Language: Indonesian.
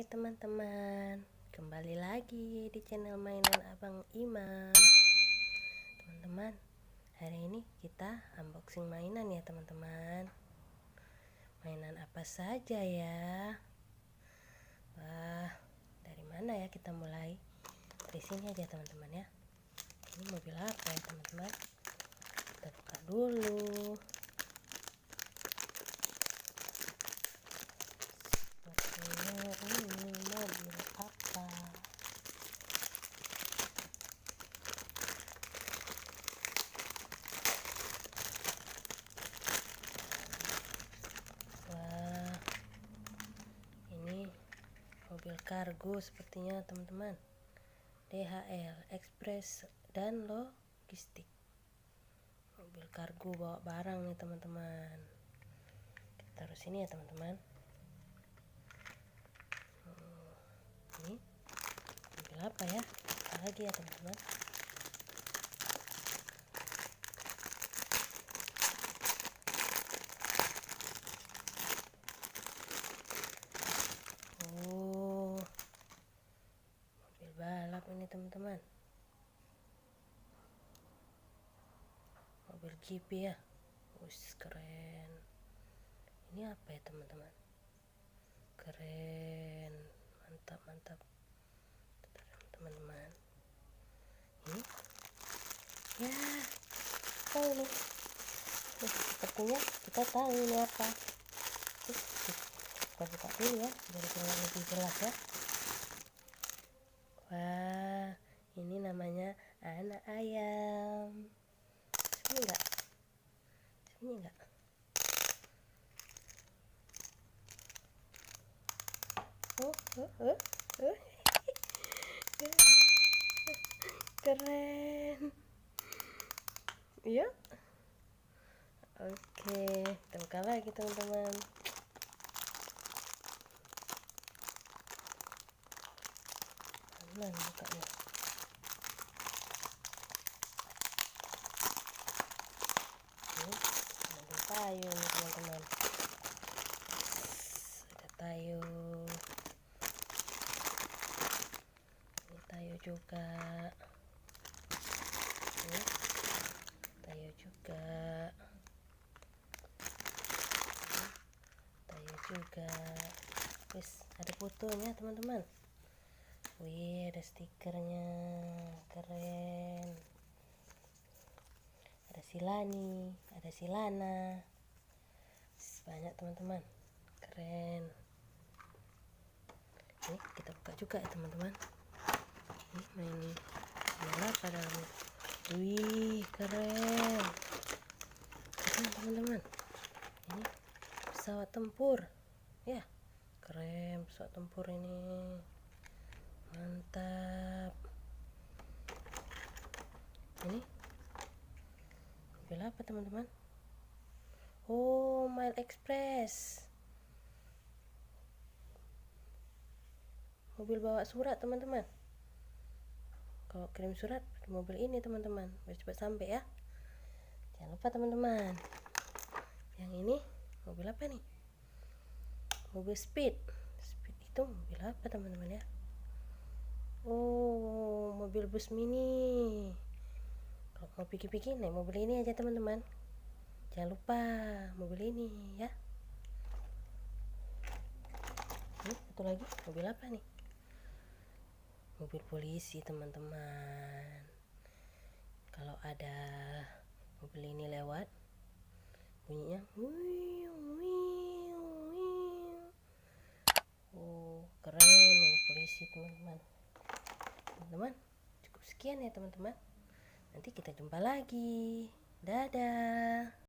teman-teman, kembali lagi di channel mainan Abang Imam. Teman-teman, hari ini kita unboxing mainan ya teman-teman. Mainan apa saja ya? Wah, dari mana ya kita mulai? Dari sini aja teman-teman ya. Ini mobil apa ya teman-teman? Kita buka dulu. Ini mobil apa? Wah, ini mobil kargo sepertinya teman-teman. DHL Express dan Logistik. Mobil kargo bawa barang nih teman-teman. Kita taruh sini ya teman-teman. Ini mobil apa ya? Apa lagi ya teman-teman? Oh, mobil balap ini teman-teman. Mobil GP ya. Wih, keren. Ini apa ya teman-teman? Keren, mantap teman-teman. Ini ya, tahu nih. Sepertinya kita tahu ini apa. Kita buka dulu ya, biar lebih jelas ya. Wah, ini namanya anak ayam. Sini enggak? Sini enggak? Oh. Keren. Iya. Oke, kita buka lagi teman-teman. Mana bukanya? Ini ada tayo nih teman-teman. Ada tayo. Ini tayo juga. Ini tayo juga. Tayo juga. Wis, ada fotonya teman-teman. Wih, ada stikernya. Keren. Ada Silani, ada Silana. Banyak teman-teman. Keren. Ini kita buka juga ya teman-teman. Ini main apa dalamnya? Wih, keren. Keren teman-teman. Ini pesawat tempur. Ya, keren pesawat tempur ini. Mantap. Ini mobil apa teman-teman? Oh, Mail Express. Mobil bawa surat teman-teman. Kalau kirim surat pakai mobil ini teman-teman, biar cepat sampai ya. Jangan lupa teman-teman. Yang ini mobil apa nih? Mobil Speed. Speed itu mobil apa teman-teman ya? Oh, mobil bus mini. Kalau mau pikir-pikir naik mobil ini aja teman-teman. Jangan lupa mobil ini ya. Ini satu lagi mobil apa nih? Mobil polisi teman-teman. Kalau ada mobil ini lewat, bunyinya oh, keren mobil polisi teman-teman. Teman-teman, cukup sekian ya teman-teman. Nanti kita jumpa lagi. Dadah.